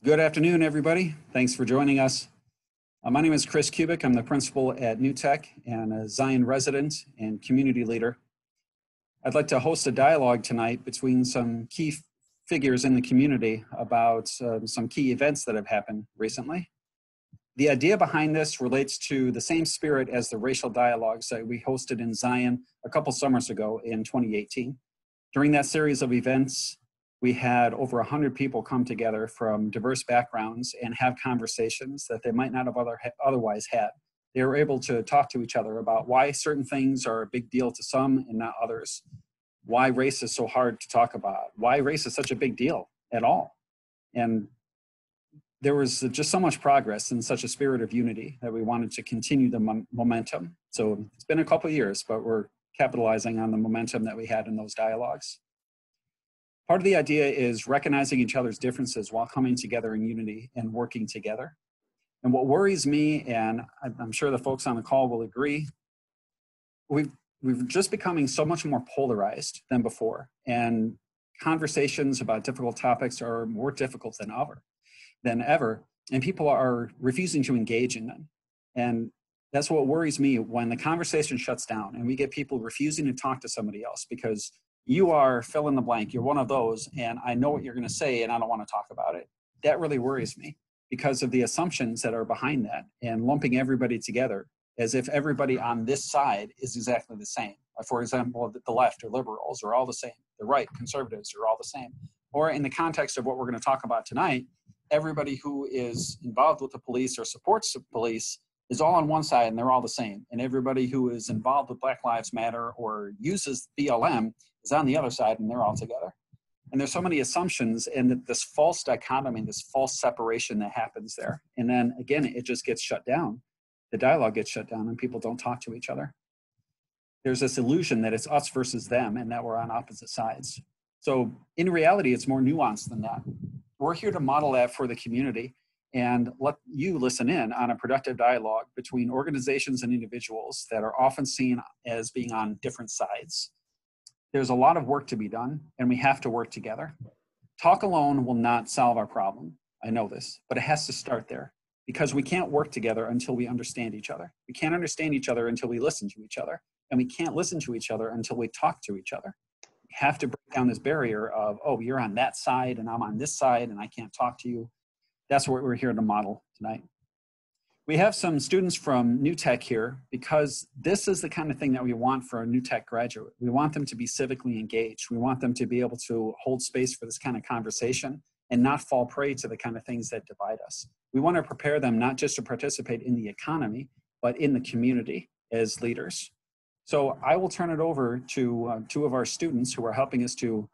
Good afternoon, everybody. Thanks for joining us. My name is Chris Kubik. I'm the principal at New Tech and a Zion resident and community leader. I'd like to host a dialogue tonight between some key figures in the community about some key events that have happened recently. The idea behind this relates to the same spirit as the racial dialogues that we hosted in Zion a couple summers ago in 2018. During that series of events, we had over 100 people come together from diverse backgrounds and have conversations that they might not have otherwise had. They were able to talk to each other about why certain things are a big deal to some and not others, why race is so hard to talk about, why race is such a big deal at all. And there was just so much progress and such a spirit of unity that we wanted to continue the momentum. So it's been a couple of years, but we're capitalizing on the momentum that we had in those dialogues. Part of the idea is recognizing each other's differences while coming together in unity and working together. And what worries me, and I'm sure the folks on the call will agree, we're just becoming so much more polarized than before. And conversations about difficult topics are more difficult than ever. And people are refusing to engage in them. And that's what worries me when the conversation shuts down and we get people refusing to talk to somebody else because you are fill in the blank, you're one of those, and I know what you're gonna say and I don't wanna talk about it. That really worries me because of the assumptions that are behind that and lumping everybody together as if everybody on this side is exactly the same. For example, the left or liberals are all the same. The right, conservatives are all the same. Or in the context of what we're gonna talk about tonight, everybody who is involved with the police or supports the police is all on one side and they're all the same. And everybody who is involved with Black Lives Matter or uses BLM is on the other side and they're all together. And there's so many assumptions and this false dichotomy, this false separation that happens there. And then again, it just gets shut down. The dialogue gets shut down and people don't talk to each other. There's this illusion that it's us versus them and that we're on opposite sides. So in reality, it's more nuanced than that. We're here to model that for the community and let you listen in on a productive dialogue between organizations and individuals that are often seen as being on different sides. There's a lot of work to be done and we have to work together. Talk alone will not solve our problem. I know this, but it has to start there because we can't work together until we understand each other. We can't understand each other until we listen to each other, and we can't listen to each other until we talk to each other. We have to break down this barrier of, oh, you're on that side and I'm on this side and I can't talk to you. That's what we're here to model tonight. We have some students from New Tech here because this is the kind of thing that we want for a New Tech graduate. We want them to be civically engaged. We want them to be able to hold space for this kind of conversation and not fall prey to the kind of things that divide us. We want to prepare them not just to participate in the economy, but in the community as leaders. So I will turn it over to two of our students who are helping us to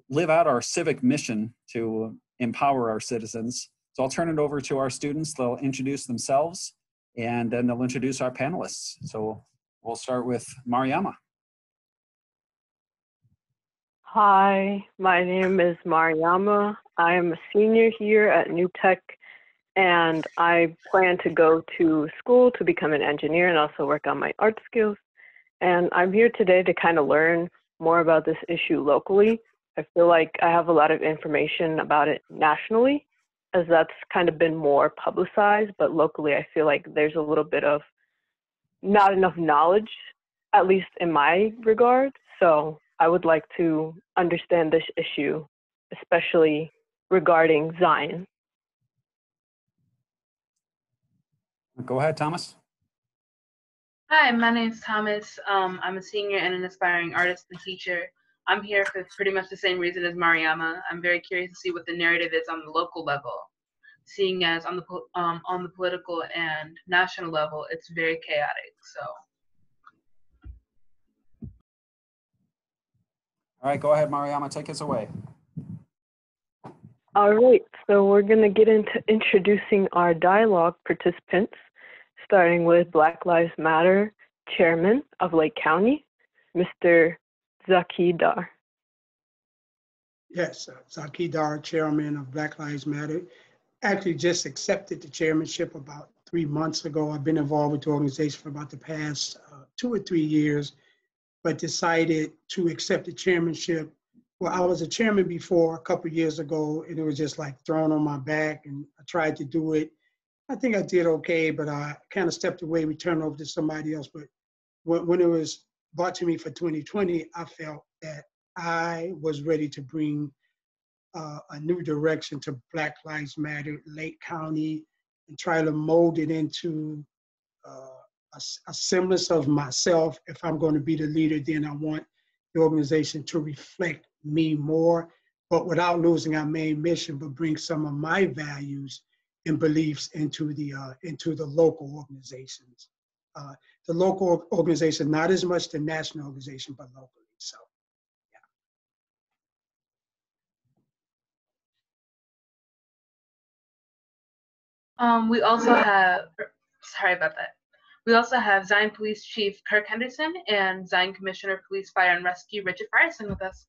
live out our civic mission to empower our citizens. So I'll turn it over to our students. They'll introduce themselves and then they'll introduce our panelists. So we'll start with Mariama. Hi, my name is Mariama. I am a senior here at New Tech and I plan to go to school to become an engineer and also work on my art skills. And I'm here today to kind of learn more about this issue locally. I feel like I have a lot of information about it nationally, as that's kind of been more publicized, but locally I feel like there's a little bit of not enough knowledge, at least in my regard. So I would like to understand this issue, especially regarding Zion. Go ahead, Thomas. Hi, my name is Thomas. I'm a senior and an aspiring artist and teacher. I'm here for pretty much the same reason as Mariama. I'm very curious to see what the narrative is on the local level, seeing as on the political and national level, it's very chaotic. So. All right, go ahead, Mariama, take us away. All right, so we're gonna get into introducing our dialogue participants, starting with Black Lives Matter Chairman of Lake County, Mr. Zaki Dar. Yes, Zaki Dar, Chairman of Black Lives Matter. Actually just accepted the chairmanship about 3 months ago. I've been involved with the organization for about the past 2 or 3 years, but decided to accept the chairmanship Well, I was a chairman before a couple of years ago, and it was just like thrown on my back, and I tried to do it. I think I did okay, but I kind of stepped away, we turned over to somebody else. But when it was brought to me for 2020, I felt that I was ready to bring a new direction to Black Lives Matter, Lake County, and try to mold it into a semblance of myself. If I'm going to be the leader, then I want the organization to reflect me more, but without losing our main mission, but bring some of my values and beliefs into the local organizations. The local organization, not as much the national organization, but locally. So, We also have, sorry about that. We also have Zion Police Chief Kirk Henderson and Zion Commissioner of Police, Fire and Rescue Richard Frierson with us.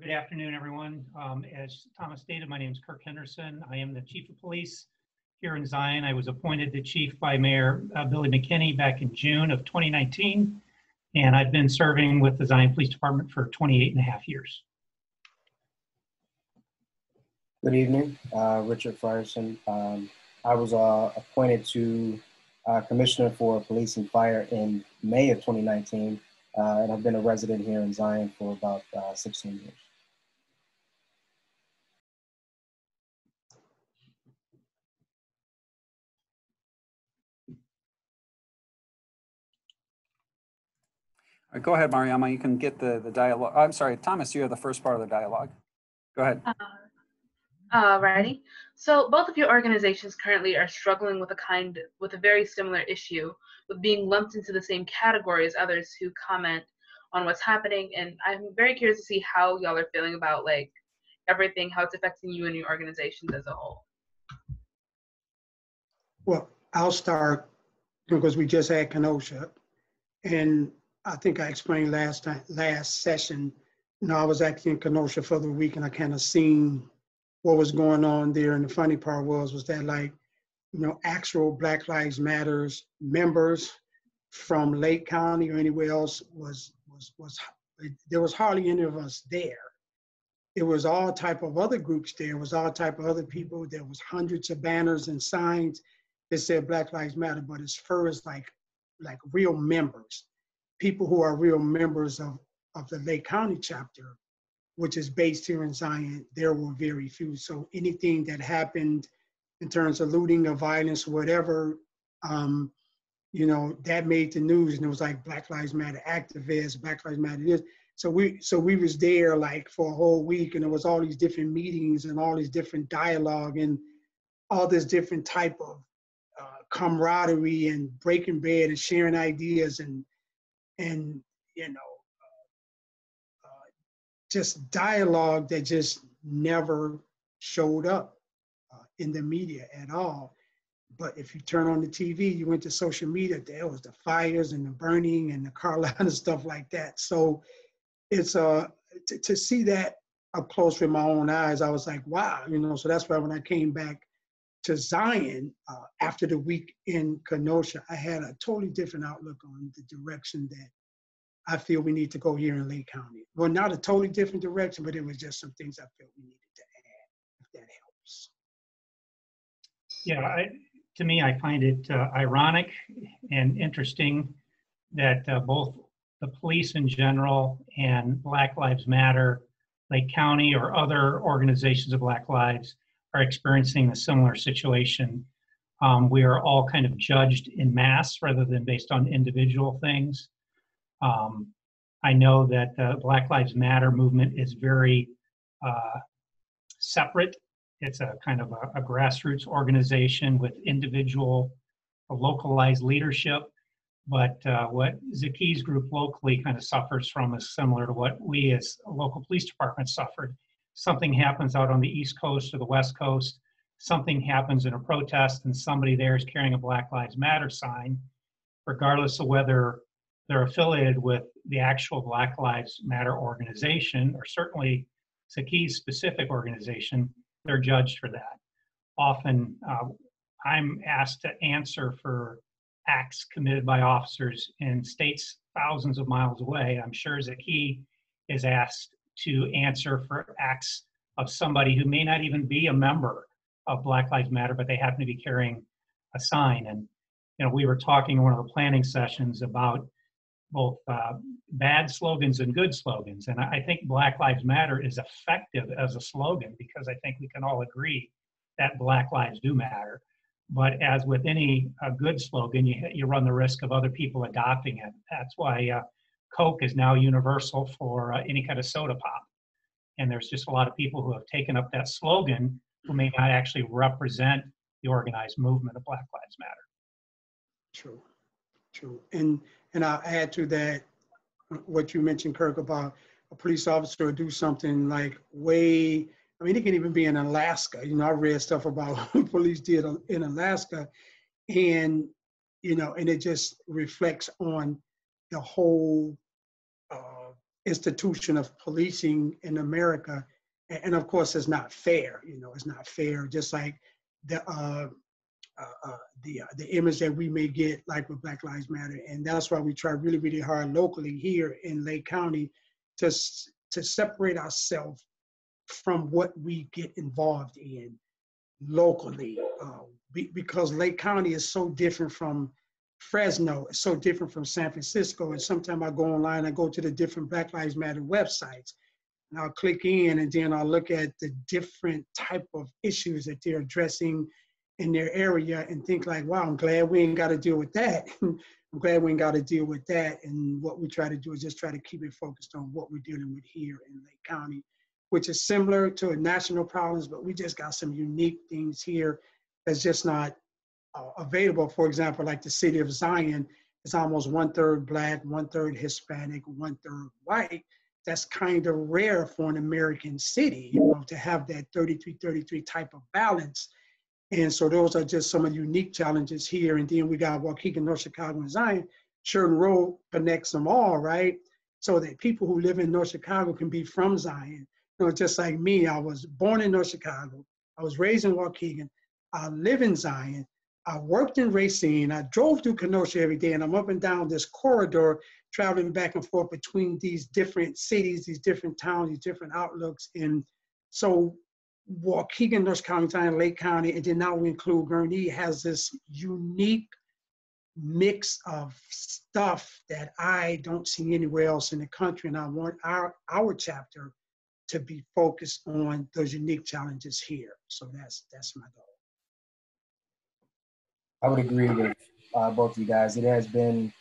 Good afternoon, everyone. As Thomas stated, my name is Kirk Henderson. I am the Chief of Police here in Zion. I was appointed the Chief by Mayor Billy McKinney back in June of 2019, and I've been serving with the Zion Police Department for 28.5 years. Good evening, Richard Frierson. I was appointed to Commissioner for Police and Fire in May of 2019, and I've been a resident here in Zion for about 16 years. All right, go ahead, Mariama. You can get the dialogue. I'm sorry, Thomas, you have the first part of the dialogue. Go ahead. Alrighty. So both of your organizations currently are struggling with a very similar issue, with being lumped into the same category as others who comment on what's happening. And I'm very curious to see how y'all are feeling about like everything, how it's affecting you and your organizations as a whole. well, I'll start because we just had Kenosha, and I think I explained last session. I was actually in Kenosha for the week, and I kind of seen what was going on there. And the funny part was that like, actual Black Lives Matters members from Lake County or anywhere else there was hardly any of us there. It was all type of other groups there. It was all type of other people. There was hundreds of banners and signs that said Black Lives Matter, but as far as like real members, people who are real members of the Lake County chapter, which is based here in Zion, there were very few. So anything that happened in terms of looting or violence or whatever, that made the news, and it was like Black Lives Matter activists, Black Lives Matter this. So we was there like for a whole week, and there was all these different meetings and all these different dialogue and all this different type of camaraderie and breaking bread and sharing ideas and just dialogue that just never showed up in the media at all. But if you turn on the TV, you went to social media, there was the fires and the burning and the Carolina stuff like that. So it's to see that up close with my own eyes, I was like, wow, so that's why when I came back to Zion after the week in Kenosha, I had a totally different outlook on the direction that I feel we need to go here in Lake County. Well, not a totally different direction, but it was just some things I felt we needed to add, if that helps. Yeah, to me, I find it ironic and interesting that both the police in general and Black Lives Matter, Lake County, or other organizations of Black Lives are experiencing a similar situation. We are all kind of judged in mass rather than based on individual things. I know that the Black Lives Matter movement is very separate. It's a kind of a grassroots organization with individual, localized leadership. But what Zaki's group locally kind of suffers from is similar to what we as a local police department suffered. Something happens out on the East Coast or the West Coast, something happens in a protest and somebody there is carrying a Black Lives Matter sign, regardless of whether they're affiliated with the actual Black Lives Matter organization, or certainly Zaki's specific organization, they're judged for that. Often I'm asked to answer for acts committed by officers in states thousands of miles away. I'm sure Zaki is asked to answer for acts of somebody who may not even be a member of Black Lives Matter, but they happen to be carrying a sign. And we were talking in one of the planning sessions about both bad slogans and good slogans. And I think Black Lives Matter is effective as a slogan because I think we can all agree that Black lives do matter. But as with any good slogan, you run the risk of other people adopting it. That's why Coke is now universal for any kind of soda pop. And there's just a lot of people who have taken up that slogan who may not actually represent the organized movement of Black Lives Matter. True, true. And I'll add to that what you mentioned, Kirk, about a police officer do something like it can even be in Alaska. I read stuff about what police did in Alaska, and it just reflects on the whole institution of policing in America. And of course, it's not fair. It's not fair. Just like the image that we may get, like with Black Lives Matter, and that's why we try really, really hard locally here in Lake County to separate ourselves from what we get involved in locally, because Lake County is so different from Fresno, it's so different from San Francisco. And sometimes I go online, I go to the different Black Lives Matter websites, and I'll click in, and then I'll look at the different type of issues that they're addressing in their area and think like, wow, I'm glad we ain't got to deal with that. I'm glad we ain't got to deal with that. And what we try to do is just try to keep it focused on what we're dealing with here in Lake County, which is similar to national problems, but we just got some unique things here that's just not available. For example, like the city of Zion is almost 1/3 Black, 1/3 Hispanic, 1/3 white. That's kind of rare for an American city, to have that 33-33 type of balance. And so those are just some of the unique challenges here. And then we got Waukegan, North Chicago, and Zion. Sheridan Road connects them all, right? So that people who live in North Chicago can be from Zion. Just like me, I was born in North Chicago. I was raised in Waukegan. I live in Zion. I worked in Racine. I drove through Kenosha every day, and I'm up and down this corridor, traveling back and forth between these different cities, these different towns, these different outlooks. And so Waukegan, North County, Zion, Lake County, and then now we include Gurnee, has this unique mix of stuff that I don't see anywhere else in the country. And I want our chapter to be focused on those unique challenges here. So that's my goal. I would agree with both of you guys. It has been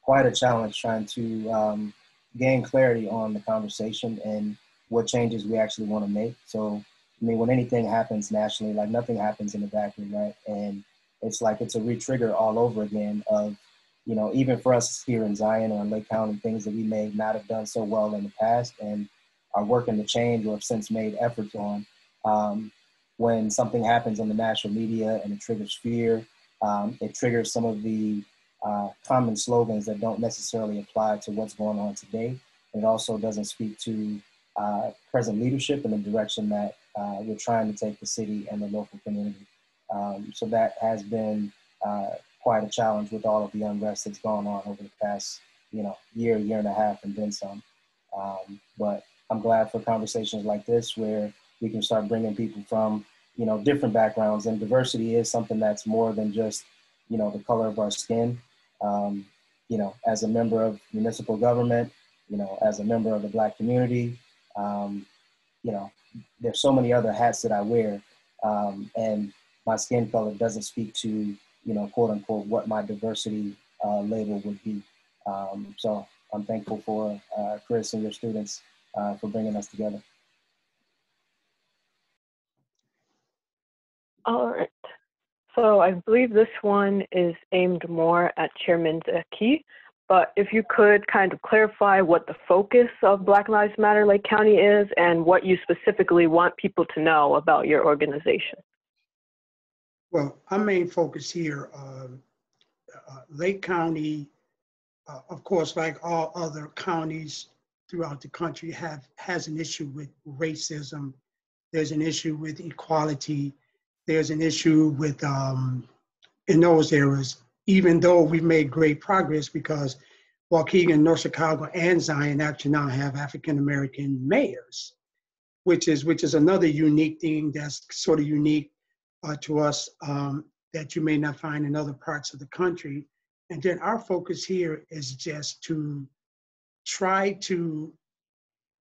quite a challenge trying to gain clarity on the conversation and what changes we actually want to make. So, when anything happens nationally, like nothing happens in a vacuum, right? And it's like it's a re-trigger all over again of, even for us here in Zion or in Lake County, things that we may not have done so well in the past and are working to change or have since made efforts on. When something happens in the national media and it triggers fear, it triggers some of the common slogans that don't necessarily apply to what's going on today. It also doesn't speak to present leadership in the direction that we're trying to take the city and the local community. So that has been quite a challenge with all of the unrest that's gone on over the past, year and a half and then some. But I'm glad for conversations like this where we can start bringing people from, different backgrounds, and diversity is something that's more than just, the color of our skin. As a member of municipal government, as a member of the Black community, there's so many other hats that I wear, and my skin color doesn't speak to, quote unquote, what my diversity label would be. So I'm thankful for Chris and your students for bringing us together. All right. So I believe this one is aimed more at Chairman Zaki, but if you could kind of clarify what the focus of Black Lives Matter Lake County is and what you specifically want people to know about your organization. Well, our main focus here, Lake County, of course, like all other counties throughout the country, has an issue with racism. There's an issue with equality. There's an issue with, in those areas, even though we've made great progress, because Waukegan, North Chicago, and Zion actually now have African-American mayors, which is another unique thing that's sort of unique to us that you may not find in other parts of the country. And then our focus here is just to try to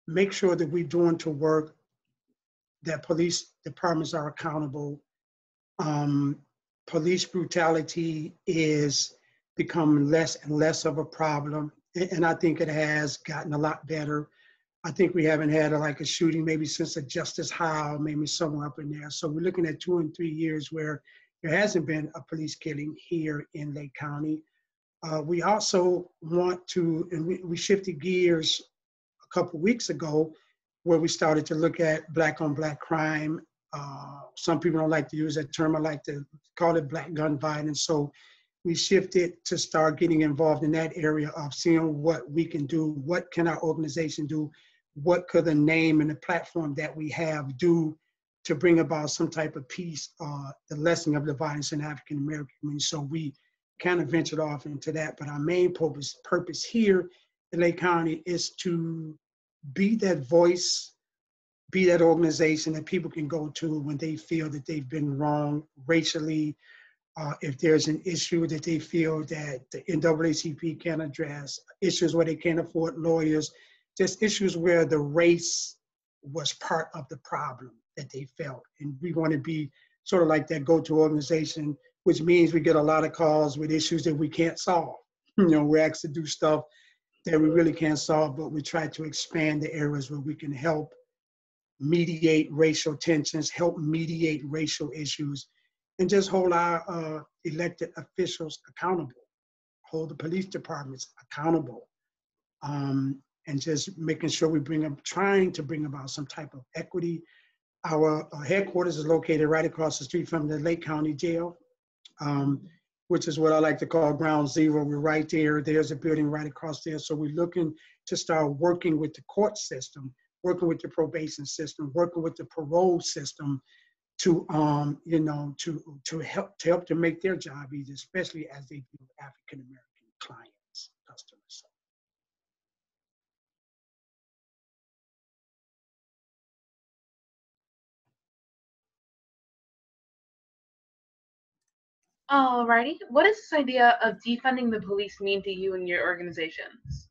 make sure that we're doing to work, that police departments are accountable. Police brutality is becoming less and less of a problem. And I think it has gotten a lot better. I think we haven't had a shooting maybe since a Justice Howe, maybe somewhere up in there. So we're looking at 2 and 3 years where there hasn't been a police killing here in Lake County. We also want to, and we shifted gears a couple weeks ago where we started to look at black on black crime. Some people don't like to use that term. I like to call it black gun violence. So we shifted to start getting involved in that area of seeing what we can do, what can our organization do, what could the name and the platform that we have do to bring about some type of peace, the lessening of the violence in the African American community. So we kind of ventured off into that, but our main purpose here in Lake County is to be that voice, be that organization that people can go to when they feel that they've been wrong racially, if there's an issue that they feel that the NAACP can't address, issues where they can't afford lawyers, just issues where the race was part of the problem that they felt. And we want to be sort of like that go-to organization, which means we get a lot of calls with issues that we can't solve. We're asked to do stuff that we really can't solve, but we try to expand the areas where we can help mediate racial tensions, help mediate racial issues, and just hold our elected officials accountable, hold the police departments accountable, and just making sure trying to bring about some type of equity. Our headquarters is located right across the street from the Lake County Jail, which is what I like to call ground zero. We're right there. There's a building right across there. So we're looking to start working with the court system, working with the probation system, working with the parole system to help to make their job easier, especially as they deal with African American clients, customers. Alrighty. What does this idea of defunding the police mean to you and your organizations?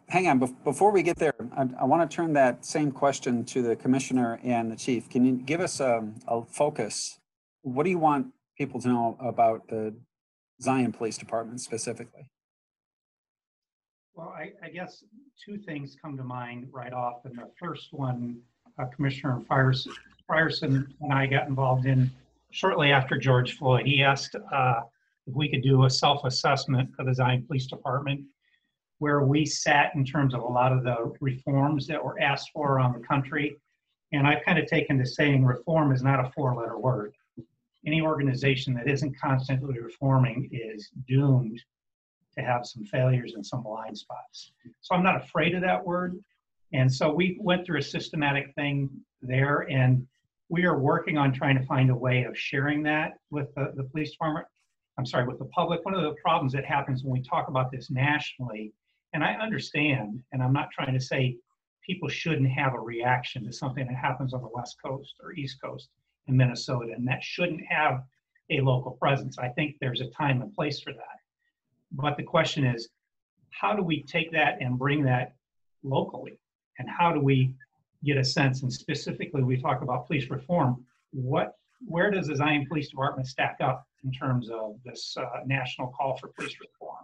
Hang on, before we get there, I want to turn that same question to the commissioner and the chief. Can you give us a focus? What do you want people to know about the Zion Police Department specifically? Well, I guess 2 things come to mind right off. And the first one, Commissioner Frierson and I got involved in shortly after George Floyd. He asked if we could do a self-assessment of the Zion Police Department, where we sat in terms of a lot of the reforms that were asked for around the country. And I've kind of taken to saying reform is not a 4-letter word. Any organization that isn't constantly reforming is doomed to have some failures and some blind spots. So I'm not afraid of that word. And so we went through a systematic thing there, and we are working on trying to find a way of sharing that with the police department. I'm sorry, with the public. One of the problems that happens when we talk about this nationally, and I understand, and I'm not trying to say people shouldn't have a reaction to something that happens on the West Coast or East Coast in Minnesota, and that shouldn't have a local presence. I think there's a time and place for that. But the question is, how do we take that and bring that locally? And how do we get a sense, and specifically we talk about police reform, where does the Zion Police Department stack up in terms of this national call for police reform?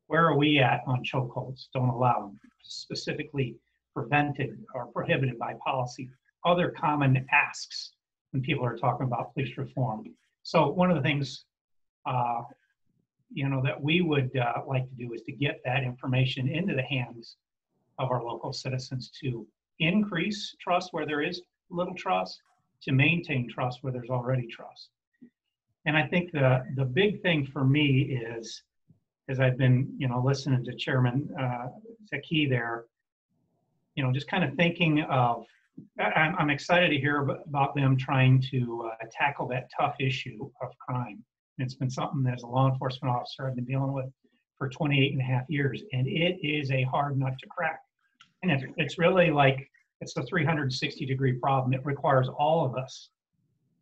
Where are we at on chokeholds? Don't allow them, specifically prevented or prohibited by policy. Other common asks when people are talking about police reform. So one of the things that we would like to do is to get that information into the hands of our local citizens to increase trust where there is little trust, to maintain trust where there's already trust. And I think the big thing for me is, as I've been, listening to Chairman Zaki there, just kind of thinking of, I'm excited to hear about them trying to tackle that tough issue of crime. And it's been something that as a law enforcement officer I've been dealing with for 28 and a half years, and it is a hard nut to crack. And it's really like, it's a 360-degree problem. It requires all of us,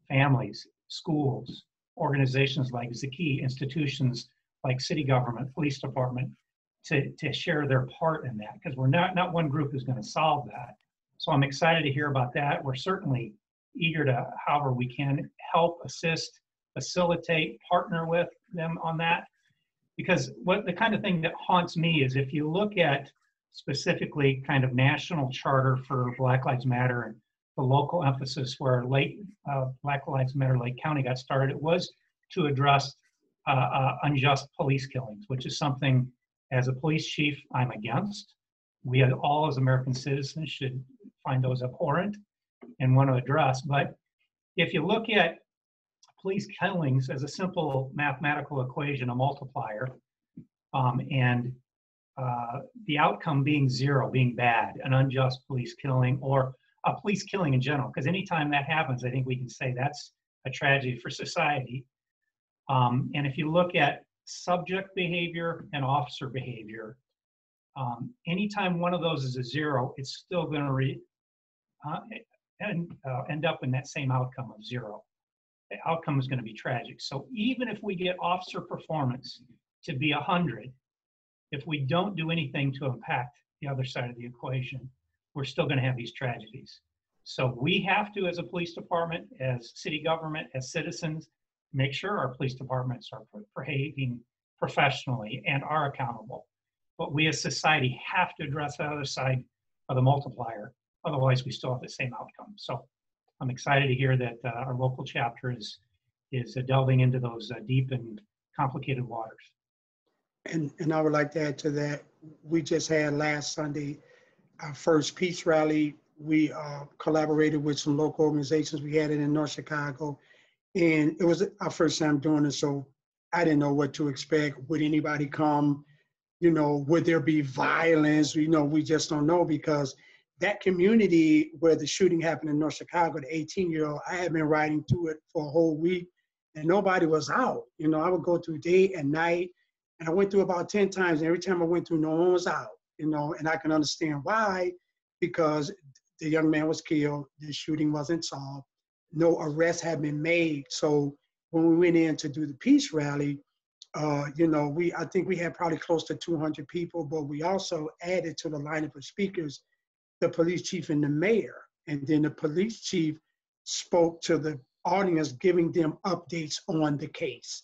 families, schools, organizations like Zaki, institutions like city government, police department, to share their part in that, because we're not one group is going to solve that. So I'm excited to hear about that. We're certainly eager to, however we can, help, assist, facilitate, partner with them on that. Because what the kind of thing that haunts me is, if you look at specifically kind of national charter for Black Lives Matter and the local emphasis where Black Lives Matter Lake County got started, it was to address unjust police killings, which is something as a police chief I'm against. We all as American citizens should find those abhorrent and want to address. But if you look at police killings as a simple mathematical equation, a multiplier, and the outcome being zero, being bad, an unjust police killing, or a police killing in general, because anytime that happens, I think we can say that's a tragedy for society. And if you look at subject behavior and officer behavior, anytime one of those is a zero, it's still going to end up in that same outcome of zero. The outcome is going to be tragic. So even if we get officer performance to be 100, if we don't do anything to impact the other side of the equation, we're still going to have these tragedies. So we have to, as a police department, as city government, as citizens, make sure our police departments are behaving professionally and are accountable. But we as society have to address the other side of the multiplier. Otherwise, we still have the same outcome. So I'm excited to hear that our local chapter is delving into those deep and complicated waters. And I would like to add to that, we just had last Sunday our first peace rally. We collaborated with some local organizations. We had it in North Chicago, and it was our first time doing it, so I didn't know what to expect. Would anybody come? You know, would there be violence? You know, we just don't know, because that community where the shooting happened in North Chicago, the 18-year-old, I had been riding through it for a whole week, and nobody was out. You know, I would go through day and night, and I went through about 10 times, and every time I went through, no one was out, you know, and I can understand why, because the young man was killed, the shooting wasn't solved, no arrests had been made. So when we went in to do the peace rally, you know, I think we had probably close to 200 people, but we also added to the lineup of speakers the police chief and the mayor. And then the police chief spoke to the audience, giving them updates on the case,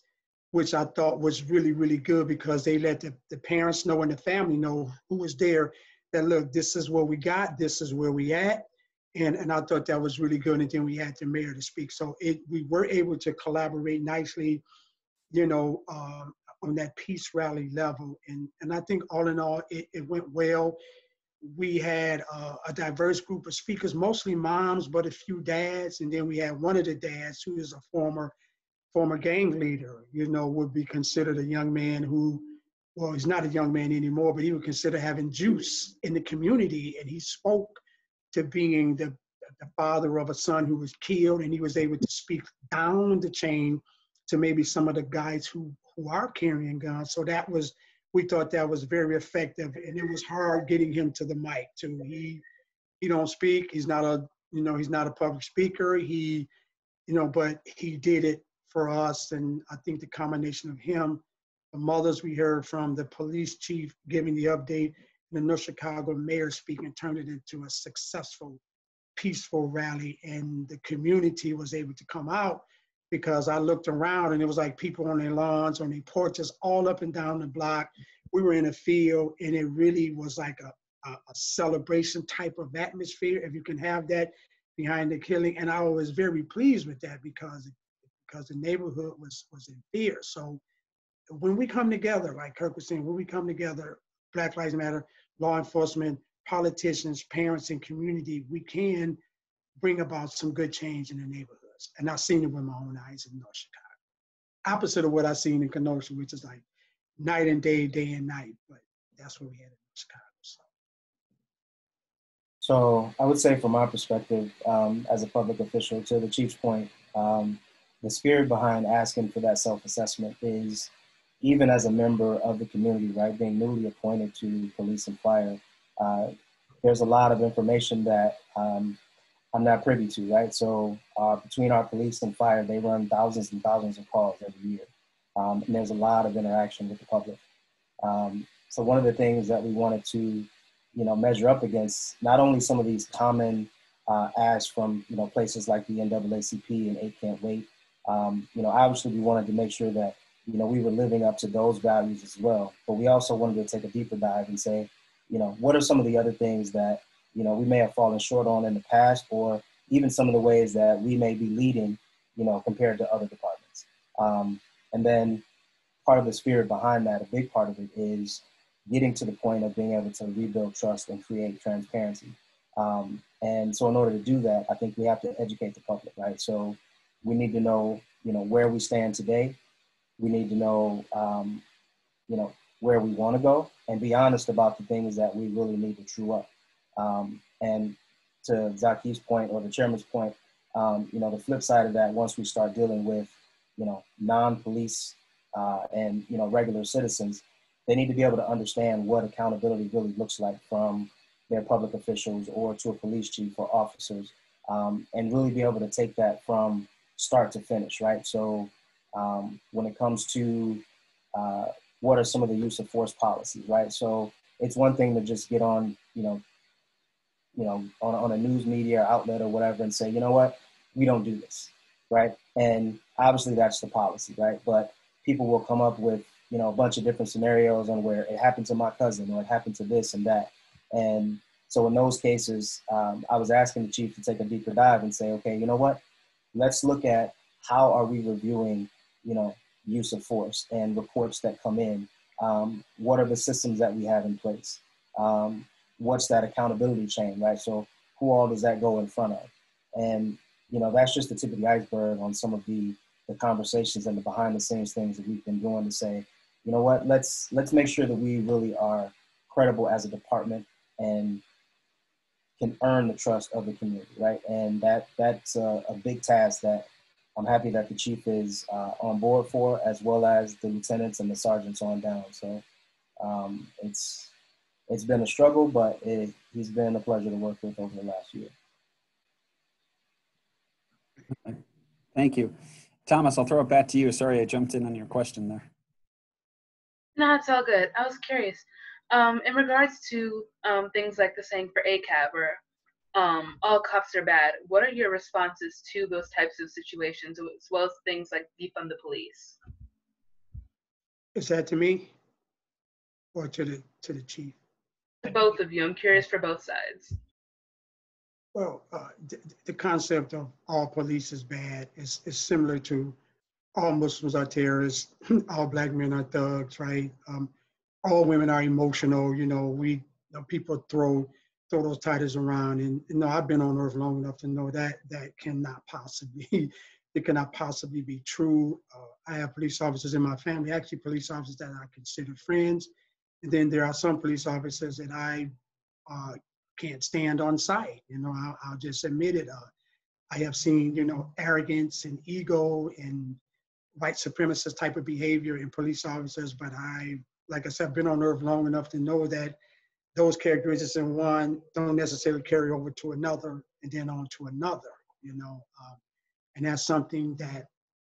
which I thought was really, really good, because they let the parents know and the family know who was there, that look, this is what we got, this is where we at. And I thought that was really good. And then we had the mayor to speak. So we were able to collaborate nicely, you know, on that peace rally level. And I think all in all, it went well. We had a diverse group of speakers, mostly moms, but a few dads. And then we had one of the dads who is a former gang leader, you know, would be considered a young man who, well, he's not a young man anymore, but he would consider having juice in the community. And he spoke to being the father of a son who was killed, and he was able to speak down the chain to maybe some of the guys who are carrying guns. So we thought that was very effective, and it was hard getting him to the mic too. He don't speak. He's not a public speaker. But he did it for us. And I think the combination of him, the mothers we heard from, the police chief giving the update, and the North Chicago mayor speaking, turned it into a successful, peaceful rally. And the community was able to come out, because I looked around and it was like people on their lawns, on their porches, all up and down the block. We were in a field, and it really was like a celebration type of atmosphere, if you can have that behind the killing. And I was very pleased with that, because the neighborhood was in fear. So when we come together, like Kirk was saying, when we come together, Black Lives Matter, law enforcement, politicians, parents, and community, we can bring about some good change in the neighborhoods. And I've seen it with my own eyes in North Chicago. Opposite of what I've seen in Kenosha, which is like night and day, day and night. But that's what we had in North Chicago. So I would say, from my perspective, as a public official, to the chief's point, the spirit behind asking for that self-assessment is even as a member of the community, right, being newly appointed to police and fire, there's a lot of information that I'm not privy to, right? So between our police and fire, they run thousands and thousands of calls every year. And there's a lot of interaction with the public. So one of the things that we wanted to, measure up against, not only some of these common asks from, places like the NAACP and 8 Can't Wait, obviously we wanted to make sure that, we were living up to those values as well. But we also wanted to take a deeper dive and say, what are some of the other things that, we may have fallen short on in the past, or even some of the ways that we may be leading, compared to other departments. And then part of the spirit behind that, a big part of it, is getting to the point of being able to rebuild trust and create transparency. And so in order to do that, I think we have to educate the public, right? So we need to know, where we stand today. We need to know, where we want to go, and be honest about the things that we really need to true up. And to Zaki's point, or the chairman's point, the flip side of that, once we start dealing with, non-police and, regular citizens, they need to be able to understand what accountability really looks like from their public officials or to a police chief or officers, and really be able to take that from start to finish, right? So when it comes to what are some of the use of force policies, right? So it's one thing to just get on, on a news media outlet or whatever and say, you know what, we don't do this, right? And obviously that's the policy, right? But people will come up with, a bunch of different scenarios on where it happened to my cousin or it happened to this and that. And so in those cases, I was asking the chief to take a deeper dive and say, okay, you know what, let's look at how are we reviewing, use of force and reports that come in. What are the systems that we have in place? What's that accountability chain, right? So who all does that go in front of? And, that's just the tip of the iceberg on some of the conversations and the behind the scenes things that we've been doing to say, you know what, let's make sure that we really are credible as a department and can earn the trust of the community, right? And that's a big task that I'm happy that the chief is on board for, as well as the lieutenants and the sergeants on down. So it's been a struggle, but he's been a pleasure to work with over the last year. Thank you. Thomas, I'll throw it back to you. Sorry, I jumped in on your question there. No, it's all good. I was curious. In regards to things like the saying for ACAB or all cops are bad, what are your responses to those types of situations, as well as things like defund the police? Is that to me or to the chief? To both of you. I'm curious for both sides. Well, the concept of all police is bad is similar to all Muslims are terrorists, all Black men are thugs, right? All women are emotional. People throw those titles around, and I've been on earth long enough to know that cannot possibly be true. I have police officers in my family, actually police officers that I consider friends, and then there are some police officers that I can't stand on sight. I'll just admit it. I have seen arrogance and ego and white supremacist type of behavior in police officers, but like I said, I've been on earth long enough to know that those characteristics in one don't necessarily carry over to another and then on to another, and that's something that,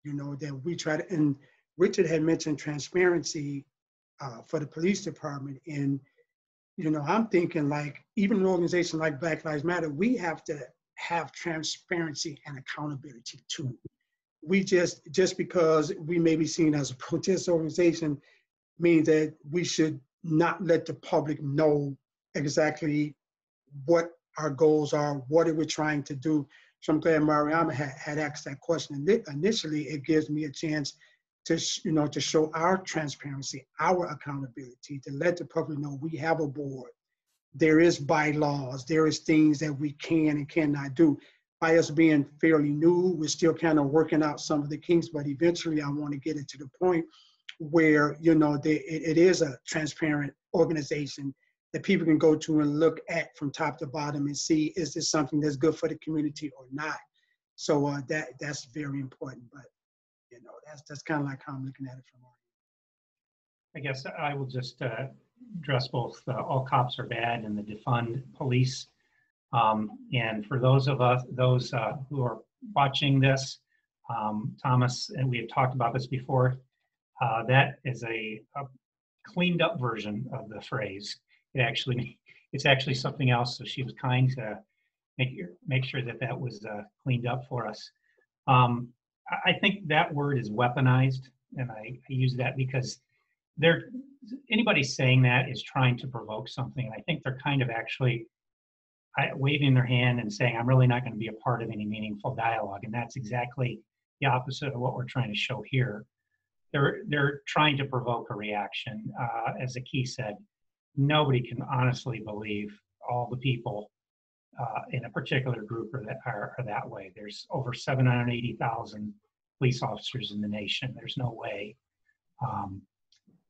that we try to, and Richard had mentioned transparency for the police department. And, I'm thinking like, even an organization like Black Lives Matter, we have to have transparency and accountability too. We just because we may be seen as a protest organization means that we should not let the public know exactly what our goals are, what are we trying to do. So I'm glad Mariama had asked that question. Initially, it gives me a chance to show our transparency, our accountability, to let the public know we have a board. There is bylaws, there is things that we can and cannot do. By us being fairly new, we're still kind of working out some of the kinks, but eventually I want to get it to the point where, it is a transparent organization that people can go to and look at from top to bottom and see, is this something that's good for the community or not? So that's very important, but that's kind of like how I'm looking at it from I guess I will just address both all cops are bad and the defund police. And for those of us, who are watching this, Thomas, and we had talked about this before, that is a cleaned up version of the phrase. It's actually something else. So she was kind to make sure that that was cleaned up for us. I think that word is weaponized, and I use that because anybody saying that is trying to provoke something, and I think they're kind of actually waving their hand and saying, I'm really not going to be a part of any meaningful dialogue, and that's exactly the opposite of what we're trying to show here. They're trying to provoke a reaction. As Aki said, nobody can honestly believe all the people in a particular group are that way. There's over 780,000 police officers in the nation. There's no way.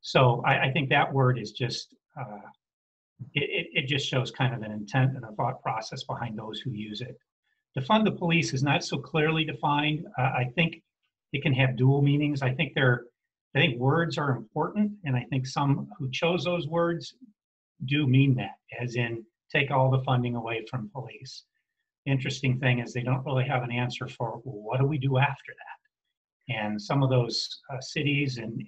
So I think that word is just, it just shows kind of an intent and a thought process behind those who use it. Defund the police is not so clearly defined. I think it can have dual meanings. I think words are important, and I think some who chose those words do mean that, as in take all the funding away from police. The interesting thing is they don't really have an answer for, well, what do we do after that? And some of those cities and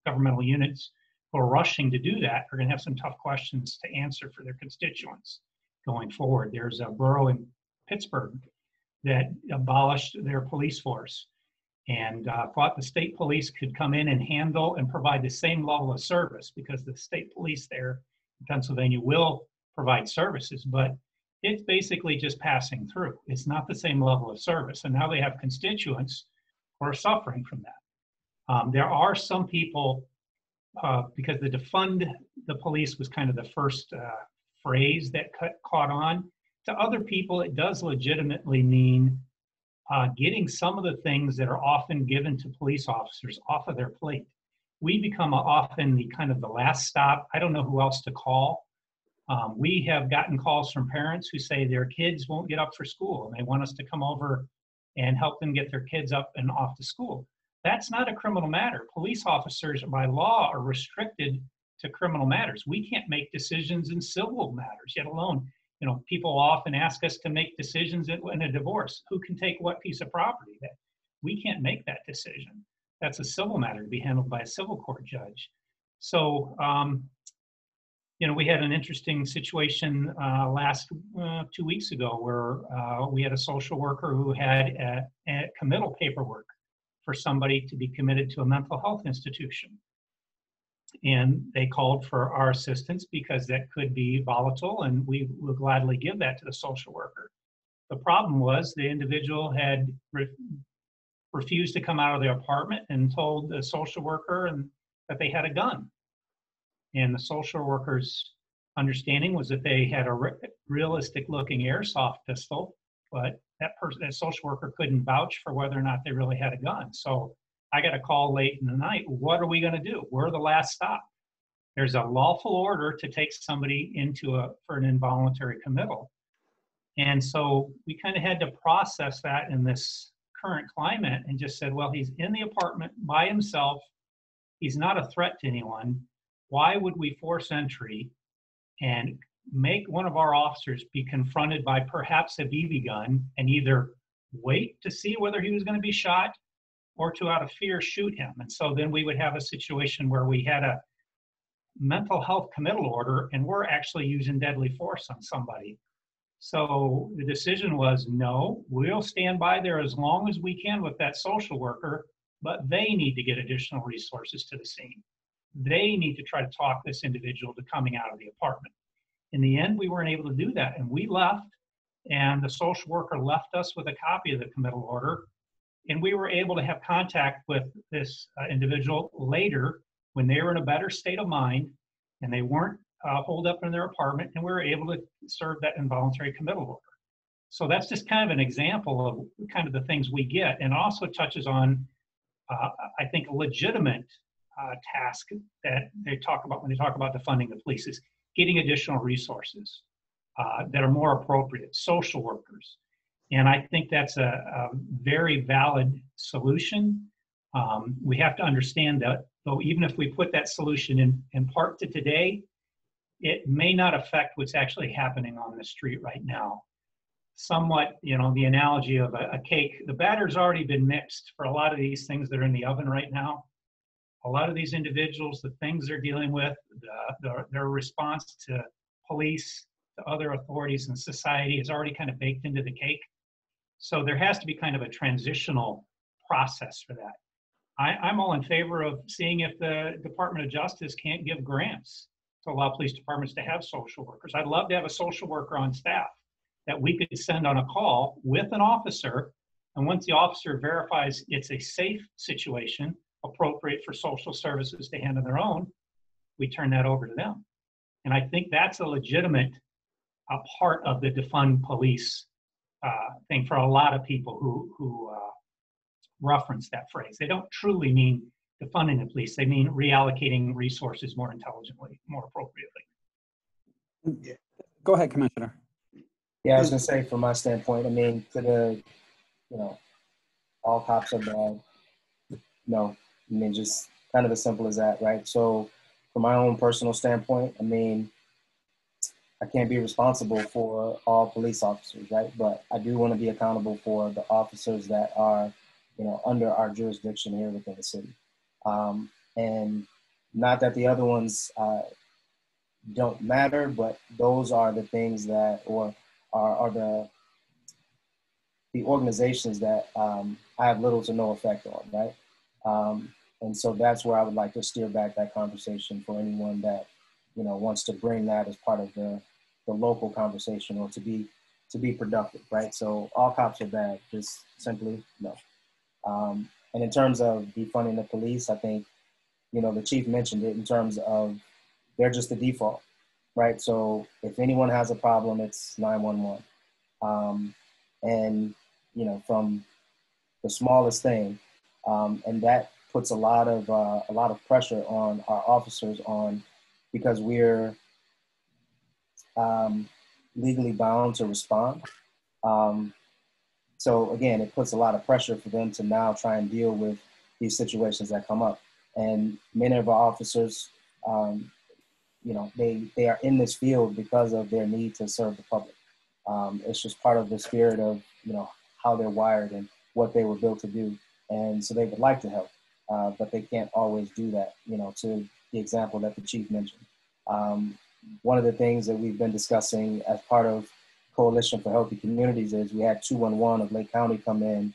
governmental units who are rushing to do that are going to have some tough questions to answer for their constituents going forward. There's a borough in Pittsburgh that abolished their police force and thought the state police could come in and handle and provide the same level of service, because the state police there in Pennsylvania will provide services, but it's basically just passing through. It's not the same level of service. And now they have constituents who are suffering from that. There are some people, because the defund the police was kind of the first phrase that caught on. To other people, it does legitimately mean getting some of the things that are often given to police officers off of their plate. We become often the kind of the last stop. I don't know who else to call. We have gotten calls from parents who say their kids won't get up for school, and they want us to come over and help them get their kids up and off to school. That's not a criminal matter. Police officers by law are restricted to criminal matters. We can't make decisions in civil matters, yet alone, people often ask us to make decisions in a divorce. Who can take what piece of property? That we can't make that decision. That's a civil matter to be handled by a civil court judge. So, we had an interesting situation last 2 weeks ago where we had a social worker who had a committal paperwork for somebody to be committed to a mental health institution. And they called for our assistance because that could be volatile, and we will gladly give that to the social worker. The problem was the individual had refused to come out of their apartment and told the social worker that they had a gun. And the social worker's understanding was that they had a realistic looking airsoft pistol, but that social worker couldn't vouch for whether or not they really had a gun. So I got a call late in the night. What are we going to do? We're the last stop. There's a lawful order to take somebody for an involuntary committal. And so we kind of had to process that in this current climate and just said, well, he's in the apartment by himself. He's not a threat to anyone. Why would we force entry and make one of our officers be confronted by perhaps a BB gun and either wait to see whether he was going to be shot or to, out of fear, shoot him? And so then we would have a situation where we had a mental health committal order and we're actually using deadly force on somebody. So the decision was, no, we'll stand by there as long as we can with that social worker, but they need to get additional resources to the scene. They need to try to talk this individual to coming out of the apartment. In the end, we weren't able to do that, and we left, and the social worker left us with a copy of the committal order, and we were able to have contact with this individual later when they were in a better state of mind and they weren't holed up in their apartment, and we were able to serve that involuntary committal order. So that's just kind of an example of kind of the things we get, and also touches on, I think, a legitimate task that they talk about when they talk about defunding the police is getting additional resources that are more appropriate, social workers. And I think that's a very valid solution. We have to understand that So even if we put that solution in part to today, it may not affect what's actually happening on the street right now. Somewhat, you know, the analogy of a cake, the batter's already been mixed for a lot of these things that are in the oven right now. A lot of these individuals, the things they're dealing with, their response to police, to other authorities in society is already kind of baked into the cake. So there has to be kind of a transitional process for that. I'm all in favor of seeing if the Department of Justice can't give grants to allow police departments to have social workers. I'd love to have a social worker on staff that we could send on a call with an officer. And once the officer verifies it's a safe situation, appropriate for social services to handle their own, we turn that over to them. And I think that's a legitimate part of the defund police thing for a lot of people who reference that phrase. They don't truly mean defunding the police. They mean reallocating resources more intelligently, more appropriately. Go ahead, Commissioner. Yeah, I was gonna say, from my standpoint, I mean, to the, you know, all cops are bad. No, I mean, just kind of as simple as that, right? So from my own personal standpoint, I mean, I can't be responsible for all police officers, right? But I do want to be accountable for the officers that are, you know, under our jurisdiction here within the city. And not that the other ones don't matter, but those are the things that, or are the organizations that I have little to no effect on, right? And so that's where I would like to steer back that conversation for anyone that, you know, wants to bring that as part of the local conversation, or to be productive, right? So all cops are bad, just simply no. And in terms of defunding the police, I think, you know, the chief mentioned it in terms of they're just the default, right? So if anyone has a problem, it's 911. And, you know, from the smallest thing, and that puts a lot of pressure on our officers because we're legally bound to respond. So again, it puts a lot of pressure for them to now try and deal with these situations that come up. And many of our officers, you know, they are in this field because of their need to serve the public. It's just part of the spirit of, you know, how they're wired and what they were built to do. And so they would like to help, but they can't always do that, you know, to the example that the chief mentioned. One of the things that we've been discussing as part of Coalition for Healthy Communities is we had 211 of Lake County come in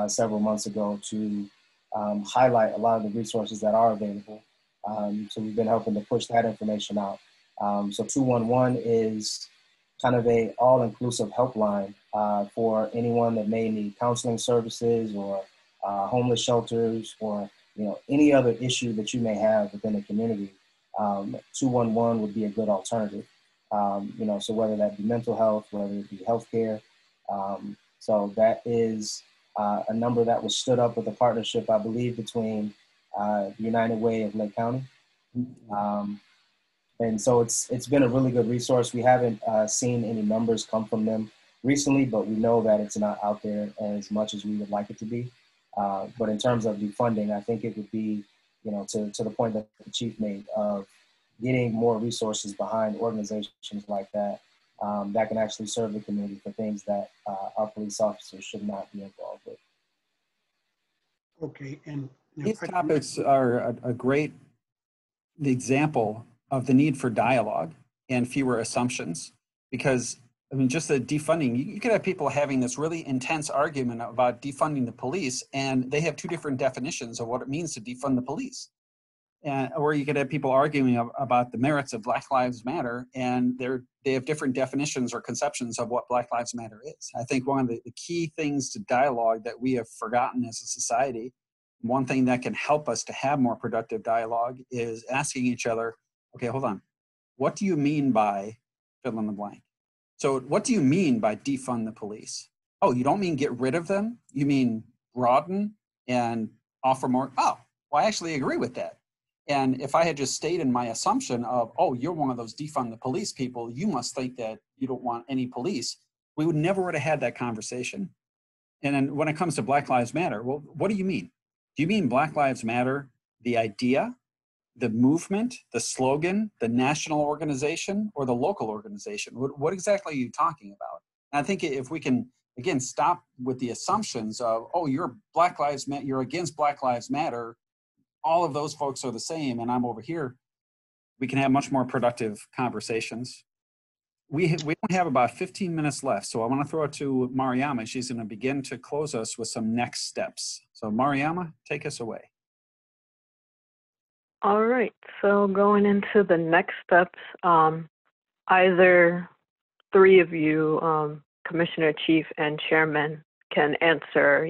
several months ago to highlight a lot of the resources that are available. So we've been helping to push that information out. So 211 is kind of a all-inclusive helpline for anyone that may need counseling services or homeless shelters, or, you know, any other issue that you may have within the community. 211 would be a good alternative. You know, so whether that be mental health, whether it be healthcare. So that is a number that was stood up with a partnership, I believe, between the United Way of Lake County. And so it's been a really good resource. We haven't seen any numbers come from them recently, but we know that it's not out there as much as we would like it to be. But in terms of defunding, I think it would be, you know, to the point that the chief made of getting more resources behind organizations like that, that can actually serve the community for things that our police officers should not be involved with. Okay, and These topics are a great example of the need for dialogue and fewer assumptions, because, I mean, just the defunding, you could have people having this really intense argument about defunding the police, and they have two different definitions of what it means to defund the police. Or you could have people arguing about the merits of Black Lives Matter, and they have different definitions or conceptions of what Black Lives Matter is. I think one of the key things to dialogue that we have forgotten as a society, one thing that can help us to have more productive dialogue, is asking each other, okay, hold on, what do you mean by fill in the blank? So what do you mean by defund the police? Oh, you don't mean get rid of them? You mean broaden and offer more? Oh, well, I actually agree with that. And if I had just stayed in my assumption of, oh, you're one of those defund the police people, you must think that you don't want any police, we would never would have had that conversation. And then when it comes to Black Lives Matter, well, what do you mean? Do you mean Black Lives Matter the idea, the movement, the slogan, the national organization, or the local organization? What exactly are you talking about? And I think if we can, again, stop with the assumptions of, oh, you're Black Lives Matter, you're against Black Lives Matter, all of those folks are the same, and I'm over here, we can have much more productive conversations. We only have about 15 minutes left, so I want to throw it to Mariama. She's going to begin to close us with some next steps. So Mariama, take us away. All right, so going into the next steps, either three of you, Commissioner, Chief, and Chairman, can answer,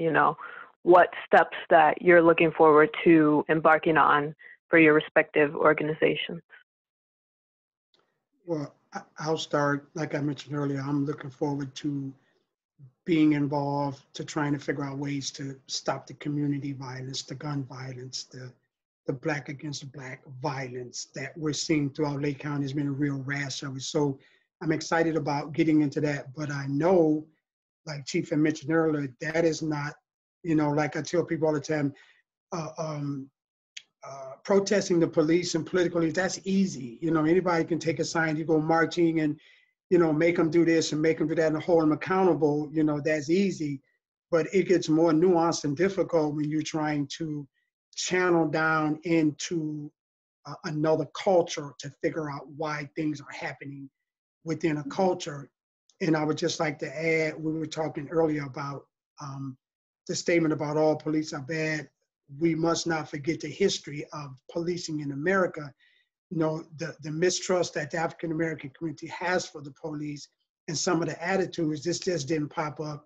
what steps that you're looking forward to embarking on for your respective organizations. Well, I'll start. Like I mentioned earlier, I'm looking forward to being involved, to trying to figure out ways to stop the community violence, the gun violence, the Black against Black violence that we're seeing throughout Lake County. Has been a real rash of it. So I'm excited about getting into that. But I know, like Chief had mentioned earlier, that is not, like I tell people all the time, protesting the police and politically, that's easy. Anybody can take a sign, you go marching and, make them do this and make them do that and hold them accountable, that's easy. But it gets more nuanced and difficult when you're trying to channel down into another culture to figure out why things are happening within a culture. And I would just like to add, we were talking earlier about the statement about all police are bad. We must not forget the history of policing in America. The mistrust that the African-American community has for the police and some of the attitudes, this just didn't pop up,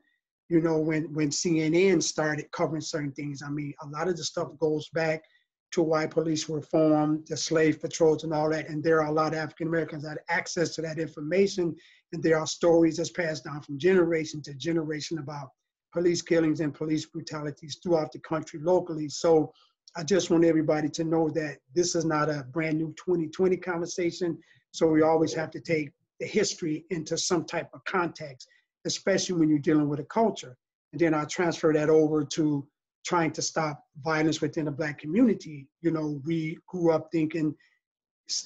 when CNN started covering certain things. I mean, a lot of the stuff goes back to why police were formed, the slave patrols and all that. And there are a lot of African-Americans that have access to that information. And there are stories that's passed down from generation to generation about police killings and police brutalities throughout the country locally. So I just want everybody to know that this is not a brand new 2020 conversation. So we always have to take the history into some type of context, especially when you're dealing with a culture. And then I'll transfer that over to trying to stop violence within the Black community. We grew up thinking,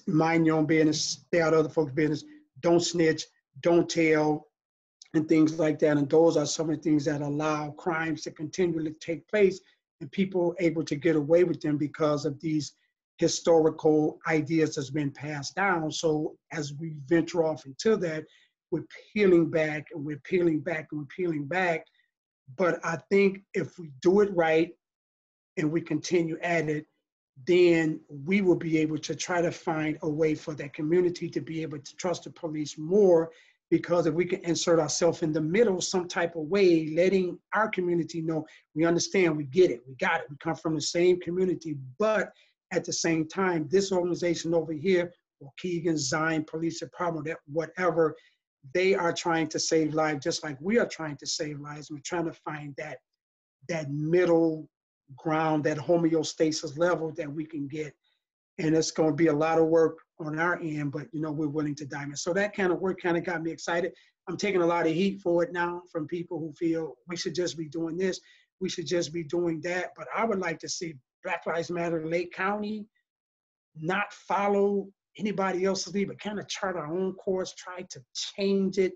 mind your own business, stay out of other folks' business, don't snitch, don't tell, and things like that. And those are some of the things that allow crimes to continually take place and people able to get away with them because of these historical ideas that's been passed down. So as we venture off into that, we're peeling back and we're peeling back and we're peeling back. But I think if we do it right and we continue at it, then we will be able to try to find a way for that community to be able to trust the police more. Because if we can insert ourselves in the middle some type of way, letting our community know we understand, we get it, we got it, we come from the same community, but at the same time, this organization over here, Waukegan, Zion, Police Department, whatever, they are trying to save lives just like we are trying to save lives. We're trying to find that middle ground, that homeostasis level that we can get. And it's going to be a lot of work on our end, but we're willing to dive in. So that kind of work kind of got me excited. I'm taking a lot of heat for it now from people who feel we should just be doing this, we should just be doing that. But I would like to see Black Lives Matter Lake County not follow anybody else's lead, but kind of chart our own course, try to change it,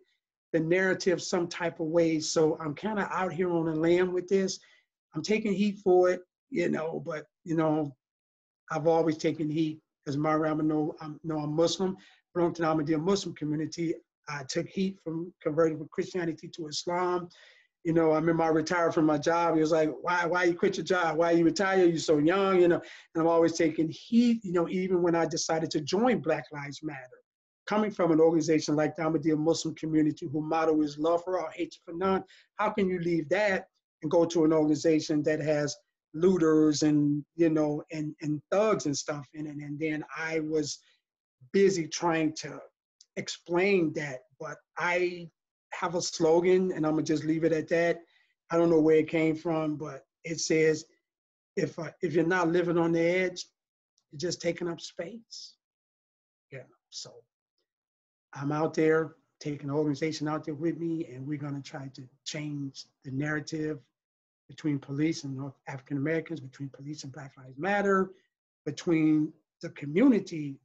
the narrative some type of way. So I'm kind of out here on a limb with this. I'm taking heat for it, but I've always taken heat. As Mariama know, I'm Muslim, belong to the Ahmadiyya Muslim community. I took heat from converting from Christianity to Islam. I remember I retired from my job. He was like, why you quit your job? Why you retire? You're so young, and I'm always taking heat, even when I decided to join Black Lives Matter. Coming from an organization like the Ahmadiyya Muslim community, whose motto is love for all, hate for none, how can you leave that and go to an organization that has looters and and thugs and stuff in it? And then I was busy trying to explain that, but I have a slogan, and I'm gonna just leave it at that. I don't know where it came from, but it says, if you're not living on the edge, you're just taking up space. So I'm out there taking the organization out there with me, and we're gonna try to change the narrative between police and African Americans, between police and Black Lives Matter, between the community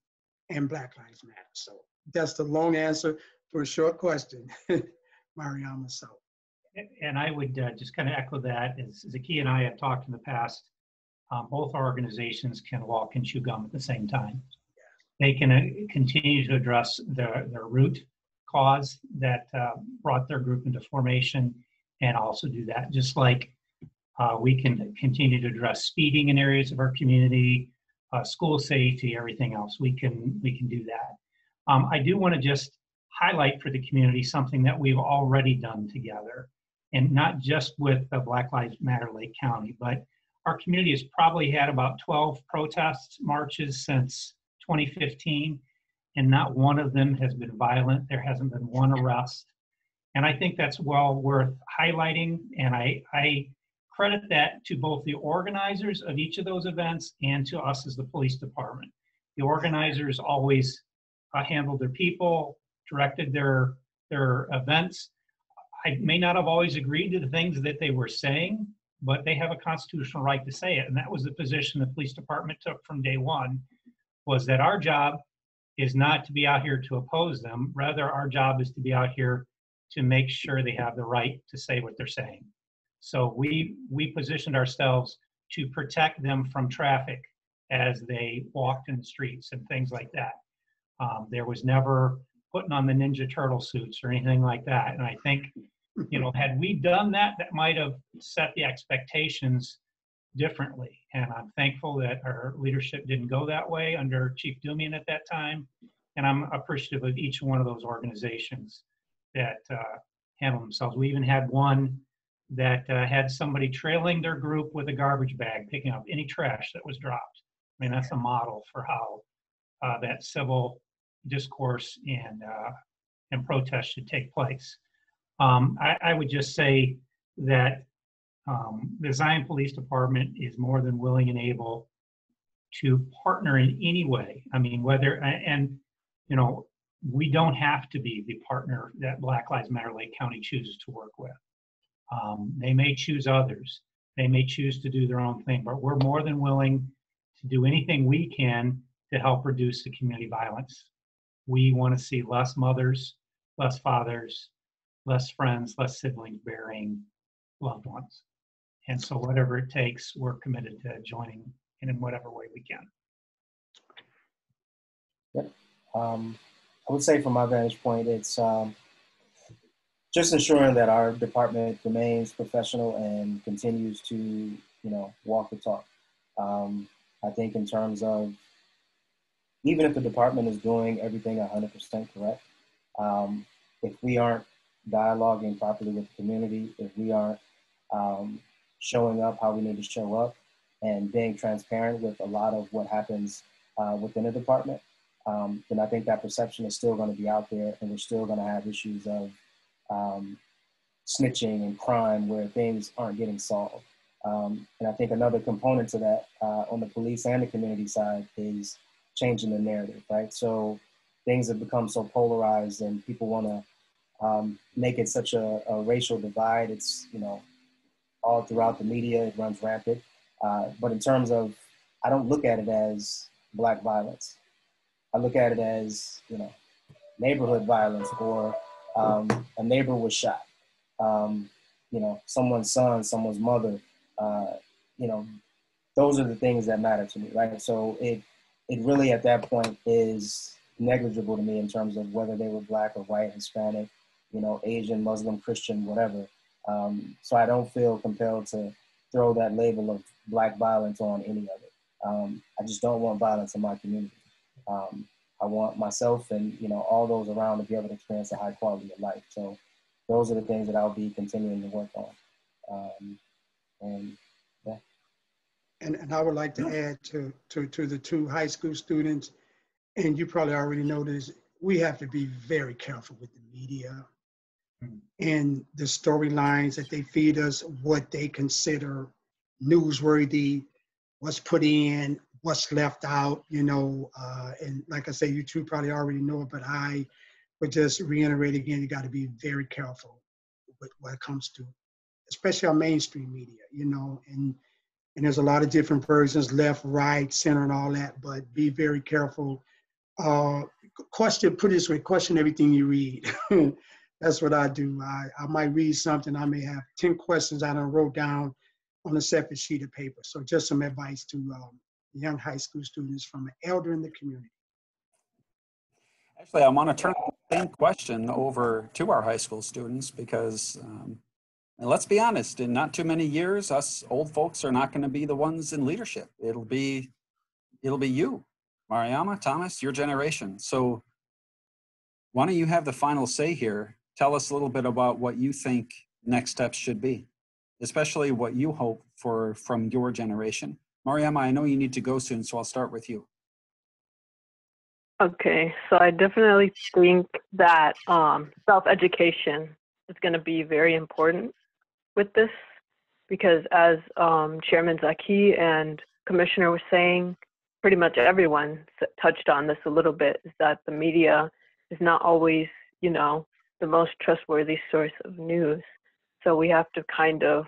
and Black Lives Matter. So that's the long answer for a short question, Mariama. So. And I would just kind of echo that. As Zaki and I have talked in the past, both organizations can walk and chew gum at the same time. They can continue to address their root cause that brought their group into formation, and also do that. Just like we can continue to address speeding in areas of our community, school safety, everything else. We can do that. I do want to just highlight for the community something that we've already done together, and not just with the Black Lives Matter Lake County, but our community has probably had about 12 protests, marches since 2015, and not one of them has been violent. There hasn't been one arrest. And I think that's well worth highlighting. And I credit that to both the organizers of each of those events and to us as the police department. The organizers always handled their people, directed their events. I may not have always agreed to the things that they were saying, but they have a constitutional right to say it. And that was the position the police department took from day one, was that our job is not to be out here to oppose them. Rather, our job is to be out here to make sure they have the right to say what they're saying. So we positioned ourselves to protect them from traffic as they walked in the streets and things like that. There was never putting on the Ninja Turtle suits or anything like that. And I think, had we done that, that might have set the expectations differently. And I'm thankful that our leadership didn't go that way under Chief Dumian at that time. And I'm appreciative of each one of those organizations that handled themselves. We even had one that had somebody trailing their group with a garbage bag, picking up any trash that was dropped. I mean, that's a model for how that civil discourse and protest should take place. I would just say that the Zion Police Department is more than willing and able to partner in any way. I mean, we don't have to be the partner that Black Lives Matter Lake County chooses to work with. They may choose others. They may choose to do their own thing, but we're more than willing to do anything we can to help reduce the community violence. We want to see less mothers, less fathers, less friends, less siblings burying loved ones. And so whatever it takes, we're committed to joining in whatever way we can. Yep. I would say from my vantage point, it's just ensuring that our department remains professional and continues to, walk the talk. I think in terms of, even if the department is doing everything 100% correct, if we aren't dialoguing properly with the community, if we aren't showing up how we need to show up and being transparent with a lot of what happens within the department, then I think that perception is still going to be out there, and we're still going to have issues of snitching and crime where things aren't getting solved. And I think another component to that on the police and the community side is changing the narrative, right? So things have become so polarized and people want to make it such a racial divide. It's, all throughout the media, it runs rampant. But in terms of, I don't look at it as Black violence. I look at it as, neighborhood violence, or a neighbor was shot. Someone's son, someone's mother, those are the things that matter to me, right? So it really at that point is negligible to me in terms of whether they were Black or white, Hispanic, Asian, Muslim, Christian, whatever. So I don't feel compelled to throw that label of Black violence on any of it. I just don't want violence in my community. I want myself and, all those around to be able to experience a high quality of life. So those are the things that I'll be continuing to work on. And I would like to add to the two high school students, and you probably already know this, we have to be very careful with the media and the storylines that they feed us, what they consider newsworthy, what's put in, what's left out, and like I say, you two probably already know it, but I would just reiterate again, you got to be very careful with what it comes to, especially our mainstream media, And there's a lot of different versions, left, right, center, and all that, but be very careful. Put it this way, question everything you read. That's what I do. I might read something, I may have 10 questions I done wrote down on a separate sheet of paper. So just some advice to young high school students from an elder in the community. Actually, I want to turn the same question over to our high school students because, and let's be honest, in not too many years, us old folks are not going to be the ones in leadership. It'll be you, Mariama, Thomas, your generation. So why don't you have the final say here? Tell us a little bit about what you think next steps should be, especially what you hope for from your generation. Mariama, I know you need to go soon, so I'll start with you. Okay, so I definitely think that self-education is going to be very important with this because as Chairman Zaki and Commissioner were saying, pretty much everyone touched on this a little bit, is that the media is not always, you know, the most trustworthy source of news. So we have to kind of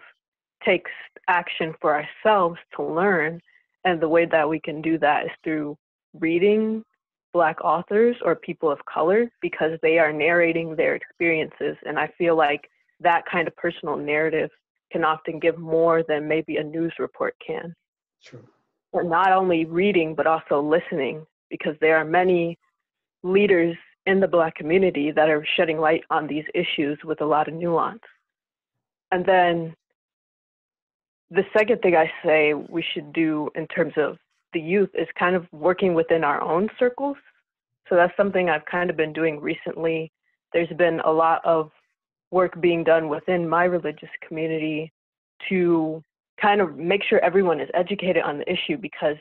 take action for ourselves to learn. And the way that we can do that is through reading Black authors or people of color because they are narrating their experiences. And I feel like that kind of personal narrative can often give more than maybe a news report can. True. And not only reading, but also listening, because there are many leaders in the Black community that are shedding light on these issues with a lot of nuance. And then the second thing I say we should do in terms of the youth is kind of working within our own circles. So that's something I've kind of been doing recently. There's been a lot of work being done within my religious community to kind of make sure everyone is educated on the issue, because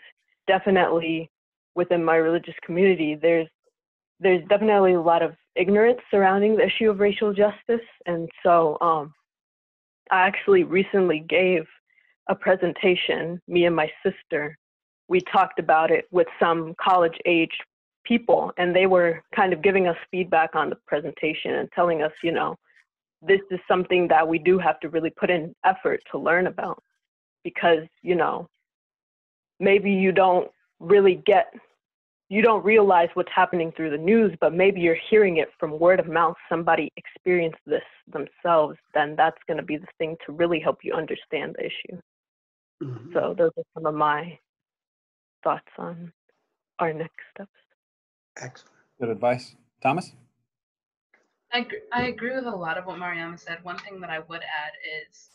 definitely within my religious community, there's definitely a lot of ignorance surrounding the issue of racial justice. And so I actually recently gave a presentation, me and my sister. We talked about it with some college-aged people, and they were kind of giving us feedback on the presentation and telling us, you know, this is something that we do have to really put in effort to learn about, because, you know, maybe you don't realize what's happening through the news, but maybe you're hearing it from word of mouth. Somebody experienced this themselves, then that's going to be the thing to really help you understand the issue. Mhm. So those are some of my thoughts on our next steps. Excellent. Good advice. Thomas? I agree with a lot of what Mariama said. One thing that I would add is,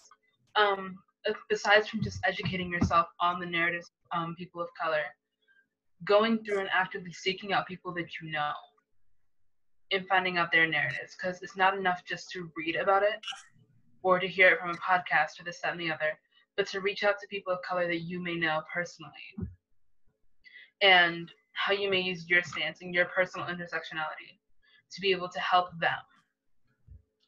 besides from just educating yourself on the narratives of people of color, going through and actively seeking out people that you know and finding out their narratives, because it's not enough just to read about it or to hear it from a podcast or this, that, and the other, but to reach out to people of color that you may know personally and how you may use your stance and your personal intersectionality to be able to help them,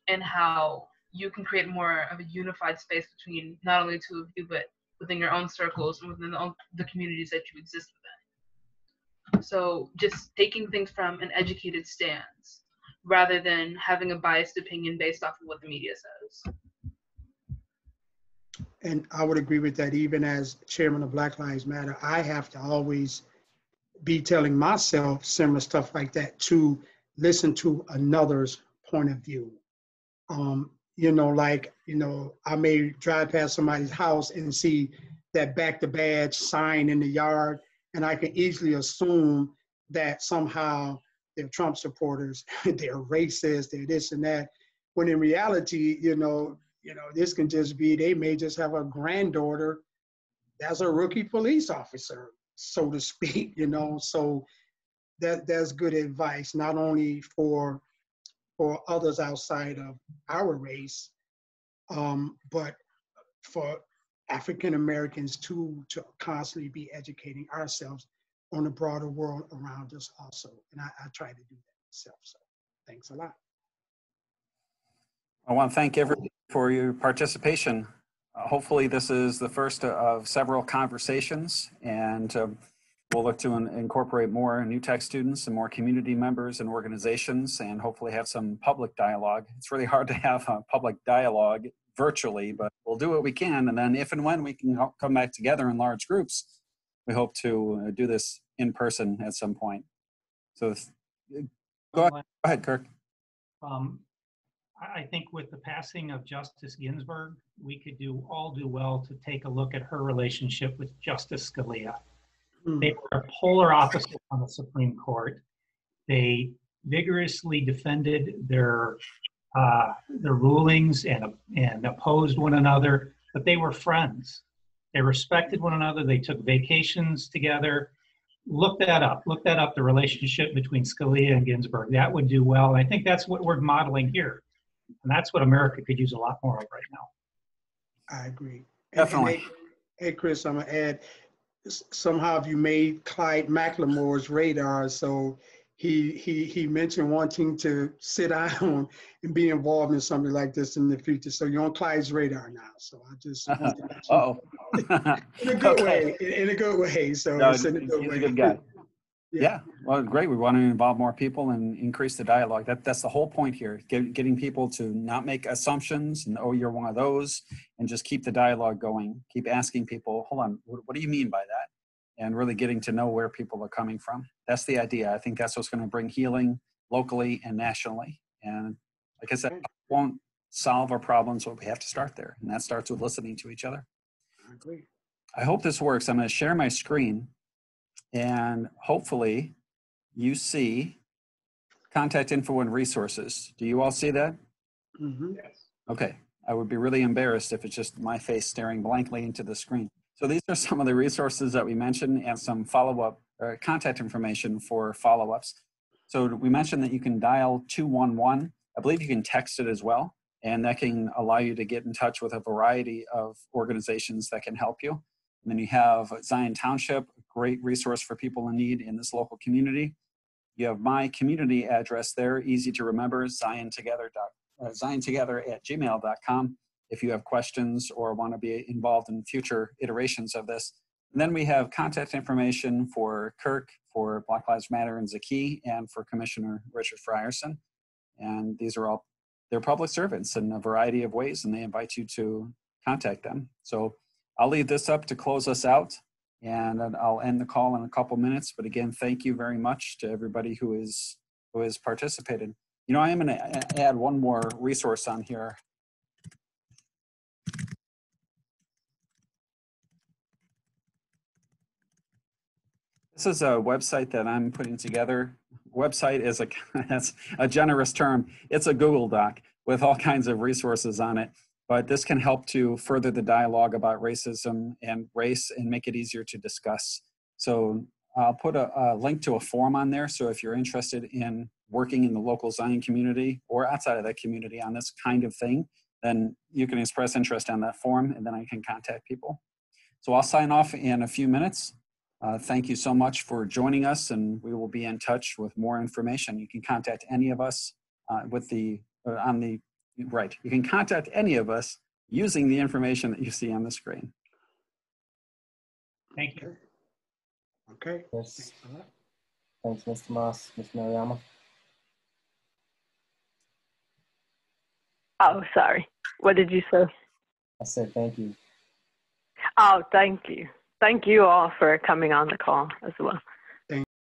and how you can create more of a unified space between not only two of you, but within your own circles and within the communities that you exist within. So just taking things from an educated stance rather than having a biased opinion based off of what the media says. And I would agree with that. Even as chairman of Black Lives Matter, I have to always be telling myself similar stuff like that, to listen to another's point of view. You know, like, you know, I may drive past somebody's house and see that back the badge sign in the yard, and I can easily assume that somehow they're Trump supporters, they're racist, they're this and that. When in reality, you know, this can just be, they may just have a granddaughter that's a rookie police officer, so to speak, you know. So that's good advice, not only for others outside of our race, but for African Americans too, to constantly be educating ourselves on the broader world around us also. And I try to do that myself. So thanks a lot. I want to thank everyone for your participation. Hopefully this is the first of several conversations, and we'll look to incorporate more New Tech students and more community members and organizations, and hopefully have some public dialogue. It's really hard to have a public dialogue virtually, but we'll do what we can. And then if and when we can come back together in large groups, we hope to do this in person at some point. So go ahead, Kirk. I think with the passing of Justice Ginsburg, we could all do well to take a look at her relationship with Justice Scalia. They were polar opposites on the Supreme Court. They vigorously defended their rulings and opposed one another, but they were friends. They respected one another. They took vacations together. Look that up. Look that up, the relationship between Scalia and Ginsburg. That would do well. And I think that's what we're modeling here. And that's what America could use a lot more of right now. I agree. Definitely. Hey, Chris, I'm going to add, somehow you made Clyde McLemore's radar. So he mentioned wanting to sit down and be involved in something like this in the future. So you're on Clyde's radar now. So I just wanted to mention in a good way. In a good way. So no, it's in a good he's way. a good guy. Yeah, well, great. We want to involve more people and increase the dialogue. That's the whole point here, getting people to not make assumptions and, oh, you're one of those, and just keep the dialogue going. Keep asking people, hold on, what do you mean by that? And really getting to know where people are coming from. That's the idea. I think that's what's going to bring healing locally and nationally. And like I said, it won't solve our problems, but we have to start there. And that starts with listening to each other. I agree. I hope this works. I'm going to share my screen. And hopefully you see contact info and resources. Do you all see that? Mm-hmm. Yes. Okay. I would be really embarrassed if it's just my face staring blankly into the screen. So these are some of the resources that we mentioned and some follow-up or contact information for follow-ups. So we mentioned that you can dial 211. I believe you can text it as well. And that can allow you to get in touch with a variety of organizations that can help you. And then you have Zion Township, a great resource for people in need in this local community. You have my community address there, easy to remember, ziontogether@gmail.com if you have questions or want to be involved in future iterations of this. And then we have contact information for Kirk, for Black Lives Matter and Zaki, and for Commissioner Richard Frierson. And these are all, they're public servants in a variety of ways, and they invite you to contact them. So I'll leave this up to close us out, and I'll end the call in a couple minutes. But again, thank you very much to everybody who has participated. You know, I am going to add one more resource on here. This is a website that I'm putting together. Website is that's a generous term. It's a Google Doc with all kinds of resources on it. But this can help to further the dialogue about racism and race and make it easier to discuss. So I'll put a link to a form on there. So if you're interested in working in the local Zion community or outside of that community on this kind of thing, then you can express interest on that form, and then I can contact people. So I'll sign off in a few minutes. Thank you so much for joining us, and we will be in touch with more information. You can contact any of us you can contact any of us using the information that you see on the screen. Thank you. Okay. Yes. Thanks, Mr. Moss, Ms. Mariama. Oh, sorry. What did you say? I said thank you. Oh, thank you. Thank you all for coming on the call as well.